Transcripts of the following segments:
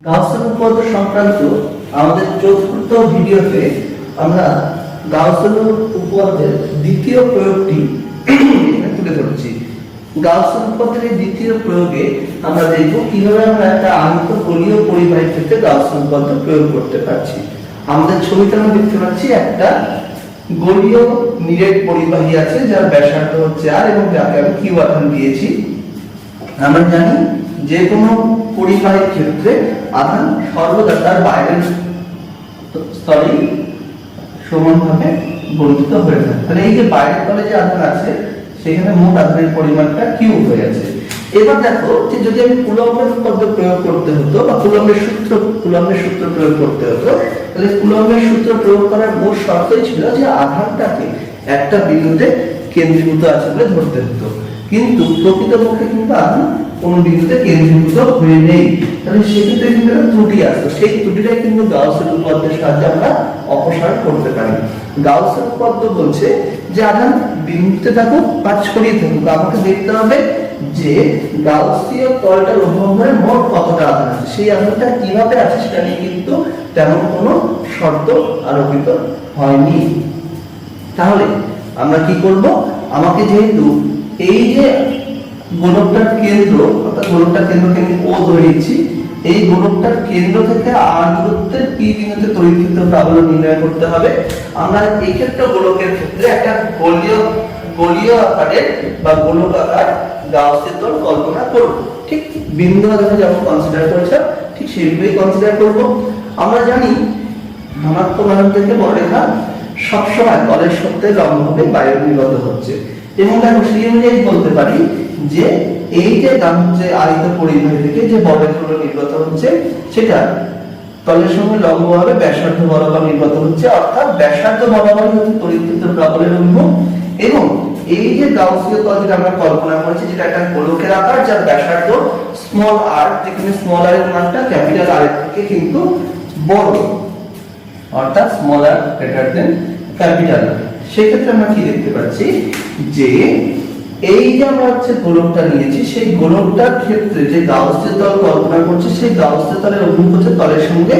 গাউসের উপপাদ্য সংক্রান্ত আমাদের চতুর্থ ভিডিওতে আমরা গাউসের উপপাদ্যের দ্বিতীয় প্রয়োগটি তুলে ধরছি। গাউসের উপপাদ্যের এই দ্বিতীয় প্রয়োগে আমরা দেখব কিভাবে আমরা একটা আন্ত গোলীয় পরিবাহীর ক্ষেত্রে গাউসের উপপাদ্য প্রয়োগ করতে পারছি। আমাদের ছবিতে আমরা দেখতে পাচ্ছি একটা গোলীয় নিরেট পরিবাহী আছে যার ব্যাসার্ধ হচ্ছে r এবং যাকে আমি q আধান দিয়েছি। আমরা জানি যে কোনো পরিবাহীর ক্ষেত্রে আধান সর্বদা তার বাইরের স্তরে সমানভাবে বন্টিত হয়ে থাকে। তাহলে এই যে বাইরের তলে যে আধান আছে সেখানে মোট আধানের পরিমাণটা q হয়ে আছে। এবার দেখো যে যদি আমি কুলম্বের উপপাদ্য প্রয়োগ করতে হতো বা কুলম্বের সূত্র প্রয়োগ করতে হতো, তাহলে কুলম্বের সূত্র প্রয়োগ করার মূল শর্তই ছিল যে আধানটাকে একটা বিন্দুতে কেন্দ্রীভূত আছে বলে ধরতে হতো, কিন্তু প্রকৃতপক্ষে কিন্তু আধান কোন বিন্দুতে কেন্দ্রীভূত হয়ে নেই। তাহলে সেক্ষেত্রে কিন্তু একটা ত্রুটি আসতো, সেই ত্রুটিটাই কিন্তু গাউসের উপপাদ্যের সাহায্যে আমরা অপসারণ করতে পারি। গাউসের উপপাদ্য বলছে যে আধান বিন্দুতে থাকুক বা ছড়িয়ে থাকুক, আমাকে দেখতে হবে যে গাউসীয় তলটার অভিমুখে মোট কতটা আধান আছে, সেই আধানটা কিভাবে আছে সেটা নিয়ে কিন্তু তেমন কোনো শর্ত আরোপিত হয়নি। তাহলে আমরা কি করব, আমাকে যেহেতু এই যে গোলকটার কেন্দ্র অর্থাৎ গোলকটার কেন্দ্রকে আমি O ধরে নিচ্ছি, এই গোলকটার কেন্দ্র থেকে r দূরত্বের p বিন্দুতে তড়িৎক্ষেত্র প্রাবল্য নির্ণয় করতে হবে। আমরা এই ক্ষেত্রে গোলকের ক্ষেত্রে একটা গোলীয় আকারের বা গোলকাকার গাউসের তল কল্পনা করব। ঠিক বিন্দু আধানে যেমন কনসিডার করেছে ঠিক সেইভাবেই কনসিডার করব। আমরা জানি ধনাত্মক আধান থেকে বক্ররেখা সবসময় তলের সত্যে লম্বভাবে বাইরে নির্গত হচ্ছে, এবং দেখো সেই অনুযায়ী বলতে পারি যে এই যে আয়িত পরিবাহী থেকে যে বক্ররেখাগুলো নির্গত হচ্ছে সেটা তলের সঙ্গে লম্বভাবে ব্যাসার্ধ বরাবর নির্গত হচ্ছে, অর্থাৎ ব্যাসার্ধ বরাবরই হচ্ছে তড়িৎক্ষেত্র প্রাবল্যের অভিমুখ। এবং এই যে গাউসীয় তল যেটা আমরা কল্পনা করেছি, যেটা একটা গোলকের আকার যার ব্যাসার্ধ স্মল r, যেখানে স্মল r এর মানটা ক্যাপিটাল R এর থেকে কিন্তু বড়, অর্থাৎ small r greater than capital R। সেক্ষেত্রে আমরা কি দেখতে পাচ্ছি যে এই যে আমরা হচ্ছে গোলকটা নিয়েছি, সেই গোলকটার ক্ষেত্রে যে গাউসীয় তল কল্পনা করছি সেই গাউসীয় তলের অভিমুখ হচ্ছে তলের সঙ্গে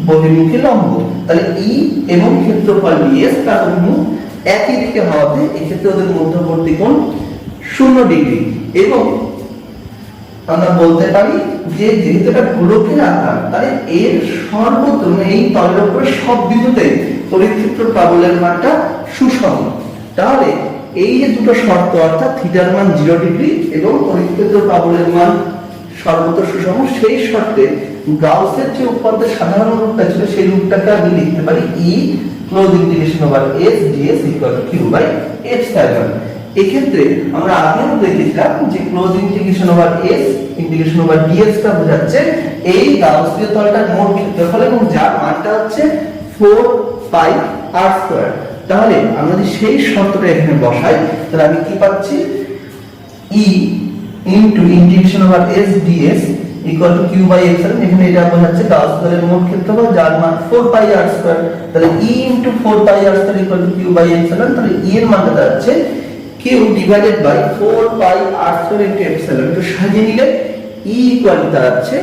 বহির্মুখী লম্ব। তাহলে E এবং ক্ষেত্রফল ds তার অভিমুখ একই দিকে হওয়াতে এই ক্ষেত্রে ওদের মধ্যবর্তী কোণ 0 ডিগ্রি। এবং আমরা বলতে পারি যে যেহেতু এটা গোলকের আকার, তাহলে এর সর্বত্র এই তলের উপরে সব বিন্দুতে তড়িৎক্ষেত্র প্রাবল্যের মানটা সুষম। তাহলে এই যে দুটো শর্ত অর্থাৎ থিটার মান 0 ডিগ্রি এবং তড়িৎক্ষেত্র প্রাবল্যের মান সর্বত্র সুষম, সেই শর্তে গাউসের যে উপপাদ্যের সাধারণ রূপটা ছিল সেই রূপটাকে আমি লিখতে পারি E close integration over S ds equal to q by epsilon. এক্ষেত্রে আমরা আগেও দেখেছিলাম যে close integration over S integration over ds টা বোঝাচ্ছে এই গাউসীয় তলটার মোট ক্ষেত্রফল এবং যার মানটা হচ্ছে 4 পাই r স্কয়ার। তাহলে আমরা যদি সেই শর্তটা এখানে বসাই তাহলে আমি কি পাচ্ছি, E into integration over S ds equal to q by epsilon. এখানে এটা বোঝাচ্ছে গাউস তলের মোট ক্ষেত্রফল যার মান 4 পাই r স্কয়ার। তাহলে E into 4 pi r square equal to q by epsilon. তাহলে E এর মানটা দাঁড়াচ্ছে q divided by 4 pi r square into epsilon. একটু সাজিয়ে নিলে E ইকুয়াল টু দাঁড়াচ্ছে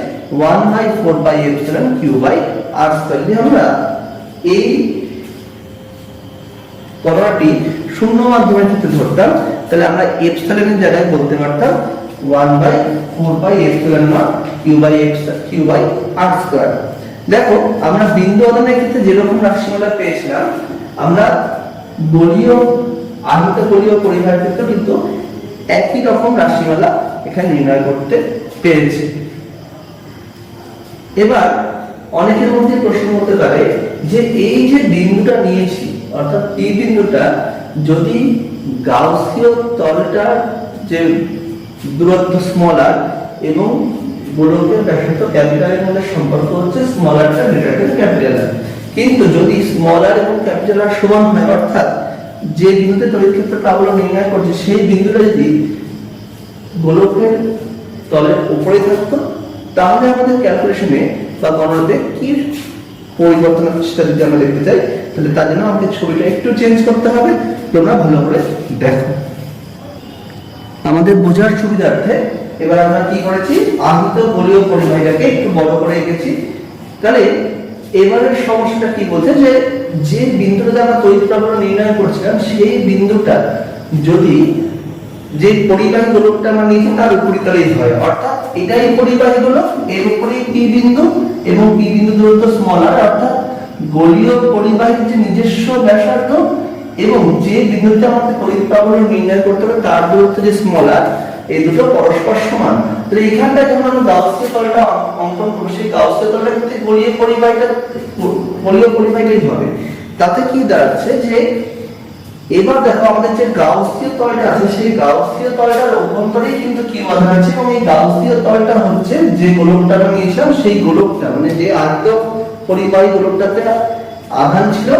1 by 4 pi epsilon q by r square. যদি আমরা এই পরমাটি শূন্য মাধ্যমের ক্ষেত্রে ধরতাম তাহলে আমরা এপসাইলনের জায়গায় বলতে পারতাম 1 by 4 pi epsilon naught q by r square. দেখো আমরা বিন্দু আধানের ক্ষেত্রে যেরকম রাশিমালা পেয়েছিলাম, আমরা গোলীয় আহিত গোলীয় পরিবাহীর ক্ষেত্রে কিন্তু একই রকম রাশিমালা এখানে নির্ণয় করতে পেরেছি। এবার অনেকের মধ্যে প্রশ্ন হতে পারে যে এই যে বিন্দুটা নিয়েছি অর্থাৎ p বিন্দুটা যদি গাউসীয় তলটার যে দূরত্ব স্মল r এবং গোলকের ব্যাসার্ধ ক্যাপিটাল এর মধ্যে সম্পর্ক হচ্ছে স্মল r টা গ্রেটার দেন ক্যাপিটাল R, কিন্তু যদি স্মল r এবং ক্যাপিটাল R সমান হয় অর্থাৎ যে বিন্দুতে তড়িৎক্ষেত্র প্রাবল্য নির্ণয় করছে সেই বিন্দুটা যদি গোলকের তলের উপরে থাকতো তাহলে আমাদের ক্যালকুলেশনে বা গণনাতে কি পরিবর্তন হচ্ছে সেটা যদি আমরা দেখতে চাই তাহলে তার জন্য আমাদের ছবিটা একটু চেঞ্জ করতে হবে। তোমরা ভালো করে দেখো। আমাদের বোঝার সুবিধার্থে এবার আমরা কি করেছি, আহিত গোলীয় পরিবাহীটাকে একটু বড় করে এঁকেছি। তাহলে এবারের সমস্যাটা কি বলছে, যে যে বিন্দুটাতে আমরা তড়িৎ প্রবাহ নির্ণয় করছিলাম সেই বিন্দুটা যদি যে পরিবাহী গোলকটা আমরা নিয়েছি তার উপরিতলেই হয়, অর্থাৎ এটাই পরিবাহী গোলক, এর উপরেই পি বিন্দু এবং পি বিন্দু দূরত্ব স্মল আর, অর্থাৎ গোলীয় পরিবাহীর যে নিজস্ব ব্যাসার্ধ এবং যে বিন্দুতে আমাদের তড়িৎ প্রবাহ নির্ণয় করতে হবে তার দূরত্ব যে স্মল আর, এই দুটো পরস্পর সমান। তাহলে এখানটা যখন আমরা গাউসীয় তলটা অঙ্কন করব, সেই গাউসীয় তলটা কিন্তু গোলীয় পরিবাহীটাই হবে। তাতে কি দাঁড়াচ্ছে, যে এবার দেখো আমাদের যে গাউসীয় তলটা আছে সেই গাউসীয় তলটার অভ্যন্তরেই কিন্তু কি আধান আছে, এবং এই গাউসীয় তলটা হচ্ছে যে গোলকটা আমরা নিয়েছিলাম সেই গোলকটা, মানে যে আহিত পরিবাহী গোলকটাতে আধান ছিল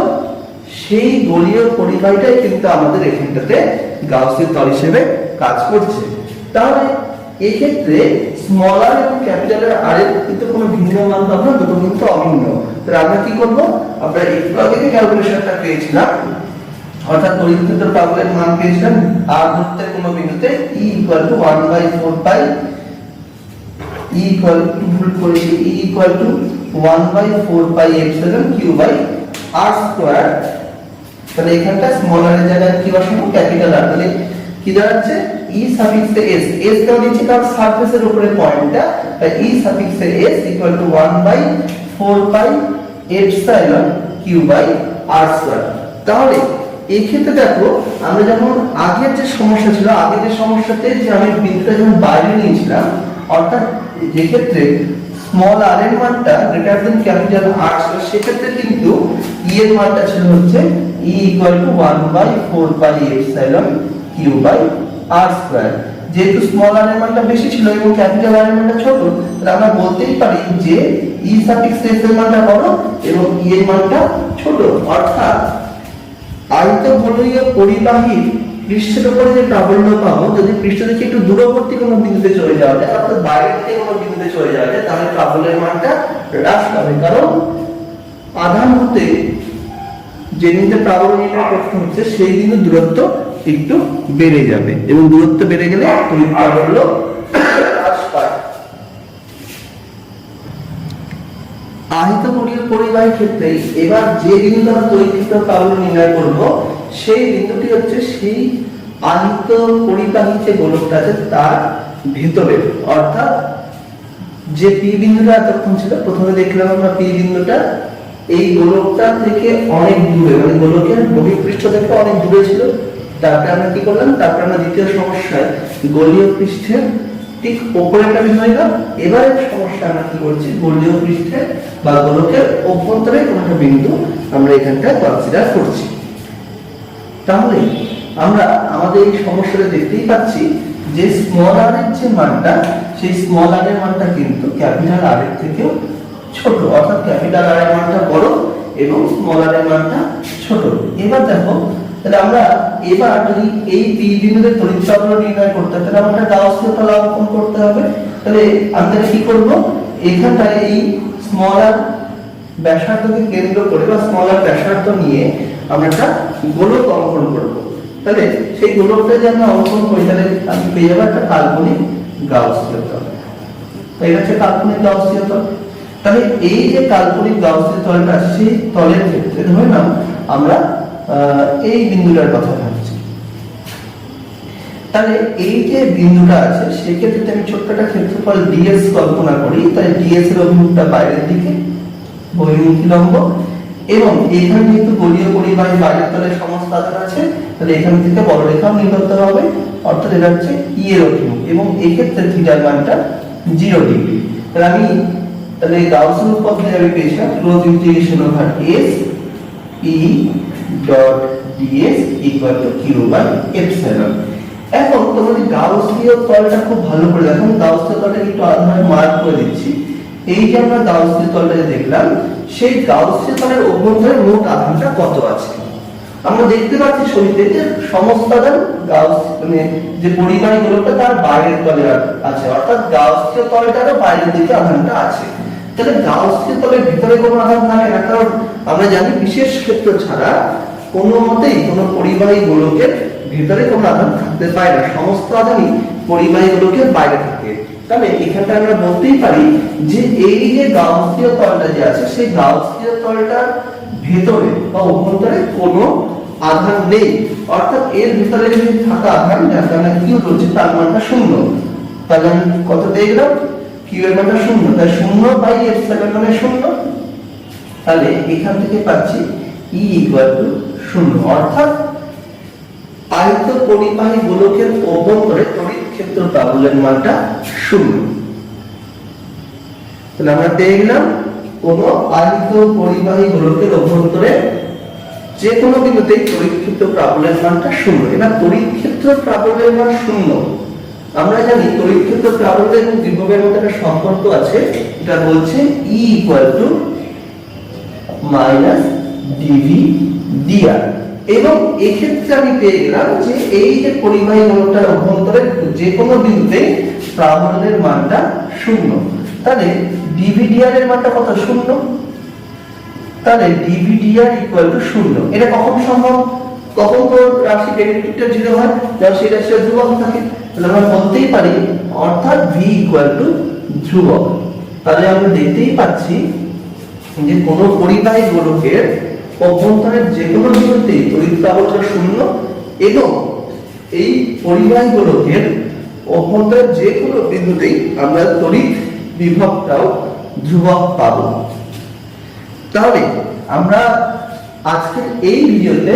সেই গোলীয় পরিবাহীটাই কিন্তু আমাদের এখানটাতে গাউসীয় তল হিসেবে কাজ করছে। তাহলে এই ক্ষেত্রে স্মল আর এবং ক্যাপিটাল আর এর কিন্তু কোনো ভিন্ন মান পাবো না, দুটো কিন্তু অভিন্ন। তাহলে আমরা কি করব, আমরা একটু আগে যে ক্যালকুলেশনটা পেয়েছিলাম, অর্থাৎ তড়িৎ ক্ষেত্র প্রবাহের মান পেয়েছিলাম আর দূরত্বের কোনো বিন্দুতে E = 1/4 pi, E = 1/4 pi epsilon Q by r square. তাহলে এখানটা স্মল আর এর জায়গায় কি বসাবো, ক্যাপিটাল আর। তাহলে কি দাঁড়াচ্ছে, E সাফিক্স s, s কেও দিচ্ছি কারণ সারফেসের উপরে পয়েন্টটা, তাই E suffix s = 1/4 pi epsilon Q by r square. তাহলে এই ক্ষেত্রে দেখো আমরা যখন আগের যে সমস্যা ছিল, আগের যে সমস্যাতে যে আমি বিন্দুটা যখন বাইরে নিয়েছিলাম, অর্থাৎ যে ক্ষেত্রে স্মল আর এর মানটা গ্রেটার দেন ক্যাপিটাল আর ছিল, সেক্ষেত্রে কিন্তু E এর মানটা ছিল হচ্ছে E = 1/4 pi epsilon Q by r square. যেহেতু স্মল আর এর মানটা বেশি ছিল এবং ক্যাপিটাল আর এর মানটা ছোট, তাহলে আমরা বলতেই পারি যে E সাফিক্স s এর মানটা বড় এবং E এর মানটা ছোট। অর্থাৎ আহিত গোলীয় পরিবাহীর পৃষ্ঠের উপরে যে প্রাবল্য পাবো, যদি পৃষ্ঠ থেকে একটু দূরবর্তী কোনো বিন্দুতে চলে যাওয়া যায়, অর্থাৎ বাইরে থেকে কোনো বিন্দুতে চলে যাওয়া যায়, তাহলে প্রাবল্যের মানটা হ্রাস পাবে, কারণ আধান হতে যে বিন্দুতে প্রাবল্য নির্ণয় করতে হচ্ছে সেই বিন্দুর দূরত্ব একটু বেড়ে যাবে এবং দূরত্ব বেড়ে গেলে তড়িৎ প্রাবল্য হ্রাস পায়। আহিত গোলীয় পরিবাহীর ক্ষেত্রে এবার যে বিন্দুতে আমরা তড়িৎ ক্ষেত্র প্রাবল্য নির্ণয় করব সেই বিন্দুটি হচ্ছে সেই আহিত পরিবাহী যে গোলকটা আছে তার ভিতরে, অর্থাৎ যে পি বিন্দুটা এতক্ষণ ছিল, প্রথমে দেখলাম আমরা পি বিন্দুটা এই গোলকটা থেকে অনেক দূরে, মানে গোলকের বহিঃপৃষ্ঠ থেকে অনেক দূরে ছিল। তারপরে আমরা কি করলাম, তারপরে আমরা দ্বিতীয় সমস্যায় গোলীয় পৃষ্ঠের ঠিক উপরে একটা বিন্দু নিলাম। এবারে সমস্যা আমরা কি করছি, গোলীয় পৃষ্ঠে বা গোলকের অভ্যন্তরে কোনো একটা বিন্দু আমরা এখানটা কনসিডার করছি। তাহলে আমরা আমাদের এই সমস্যাটা দেখতেই পাচ্ছি যে স্মল আর এর যে মানটা, সেই স্মল আর এর মানটা কিন্তু ক্যাপিটাল আর এর থেকেও ছোট, অর্থাৎ ক্যাপিটাল আর এর মানটা বড় এবং স্মল আর এর মানটা ছোট। এবার দেখো, তাহলে আমরা এবার যদি এই পি বিন্দুতে তড়িৎ প্রবাহ নির্ণয় করতে হয়, তাহলে আমাদের গাউসীয় তল অঙ্কন করতে হবে। তাহলে আমরা কি করব, এখানটায় এই স্মল আর ব্যাসার্ধকে কেন্দ্র করে বা স্মল আর ব্যাসার্ধ নিয়ে আমরা একটা গোলক অঙ্কন করব। তাহলে সেই গোলকটা যে আমরা অঙ্কন করি, তাহলে আমি পেয়ে যাবো একটা কাল্পনিক গাউসীয় তল। তো এটা হচ্ছে কাল্পনিক গাউসীয় তল। তাহলে এই যে কাল্পনিক গাউসীয় তলটা, সেই তলের ক্ষেত্রে ধরে নাও আমরা এই বিন্দুটার কথা ভাবছি। তাহলে এই যে বিন্দুটা আছে সেক্ষেত্রে আমি ছোট্ট একটা ক্ষেত্রফল ds কল্পনা করি। তাই ds এর অভিমুখটা বাইরের দিকে, বহির্মুখী লম্ব, এবং এখানে যেহেতু গোলীয় পরিবাহী বাইরের তলে সমস্ত আধান আছে, তাহলে এখান থেকে বড়রেখাও নির্গত হবে, অর্থাৎ এটা হচ্ছে E এর অভিমুখ, এবং এই ক্ষেত্রে থিটার মানটা 0 ডিগ্রি। তাহলে আমি গাউসীয় পদ্ধতি আমি পেয়েছিলাম close integration over s E dot ds equal to q by epsilon. এখন তোমরা যদি গাউসীয় তলটা খুব ভালো করে দেখো, গাউসীয় তলটা একটু আলাদাভাবে মার্ক করে দিচ্ছি। এই যে আমরা গাউসীয় তলটা দেখলাম, সেই গাউসীয় তলের অভ্যন্তরে মোট আধানটা কত আছে। আমরা দেখতে পাচ্ছি ছবিতে যে সমস্ত আধান গাউস মানে যে পরিবাহী গোলকটা তার বাইরের তলে আছে, অর্থাৎ গাউসীয় তলটারও বাইরের দিকে আধানটা আছে। তাহলে গাউসীয় তলের ভিতরে কোনো আধান থাকে না, কারণ আমরা জানি বিশেষ ক্ষেত্র ছাড়া কোনো মতেই কোনো পরিবাহী গোলকের ভিতরে কোনো আধান থাকতে পারে না, সমস্ত আধানই পরিবাহী গোলকের বাইরে থাকে। তাহলে এখানটা আমরা বলতেই পারি যে এই যে গাউসীয় তলটা যে আছে সেই গাউসীয় তলটার ভেতরে বা অভ্যন্তরে কোনো আধান নেই, অর্থাৎ এর ভিতরে যদি থাকা আধান যার কারণে কিউ রয়েছে তার মানটা শূন্য। তাহলে আমি কত পেয়ে গেলাম, কিউ এর মানটা শূন্য, তাই শূন্য বাই এপসাইলন মানে শূন্য। তাহলে এখান থেকে পাচ্ছি ই ইকুয়াল টু শূন্য, অর্থাৎ আয়ত পরিবাহী গোলকের অভ্যন্তরে তড়িৎ ক্ষেত্র প্রাবল্যের মানটা শূন্য। তাহলে আমরা পেয়ে গেলাম কোন আয়ত পরিবাহী গোলকের অভ্যন্তরে যে কোনো বিন্দুতে তড়িৎ ক্ষেত্র প্রাবল্যের মানটা শূন্য। এবার তড়িৎ ক্ষেত্র প্রাবল্যের মান শূন্য, আমরা জানি তড়িৎ ক্ষেত্র প্রাবল্য এবং বিভবের মধ্যে একটা সম্পর্ক আছে, এটা বলছে E equal to minus d v d r. এবং এক্ষেত্রে আমি পেয়ে গেলাম যে এই যে পরিবাহী গোলকটার অভ্যন্তরে যে কোনো বিন্দুতে প্রাবল্যের মানটা শূন্য। তাহলে ডিভিডিআর এর মানটা কত, শূন্য। তাহলে ডিভিডিআর ইকুয়াল টু শূন্য। এটা কখন সম্ভব, কখন তো রাশি ডেরিভেটিভটা 0 হয়, যখন সেই রাশিটা ধ্রুবক থাকে। তাহলে আমরা বলতেই পারি অর্থাৎ ভি ইকুয়াল টু ধ্রুবক। তাহলে আমরা দেখতেই পাচ্ছি যে কোনো পরিবাহী গোলকের অভ্যন্তরের যে কোনো বিন্দুতে তড়িৎ প্রাবল্য শূন্য, এবং এই পরিবাহী গোলকের অভ্যন্তরের যে কোনো বিন্দুতেই আমরা তড়িৎ বিভবটাও ধ্রুবক পাবো। তাহলে আমরা আজকের এই ভিডিওতে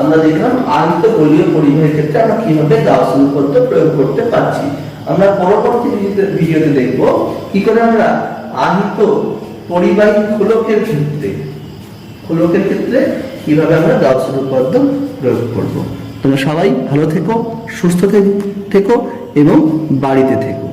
আমরা দেখলাম আহিত গোলীয় পরিবাহীর ক্ষেত্রে আমরা কিভাবে গাউসিয়ান উপপাদ্য প্রয়োগ করতে পারছি। আমরা পরবর্তী ভিডিওতে দেখব কি করে আমরা আহিত পরিবাহী গোলকের ক্ষেত্রে কিভাবে আমরা গাউসিয়ান উপপাদ্য প্রয়োগ করব। তোমরা সবাই ভালো থেকো, সুস্থ থেকো এবং বাড়িতে থেকো।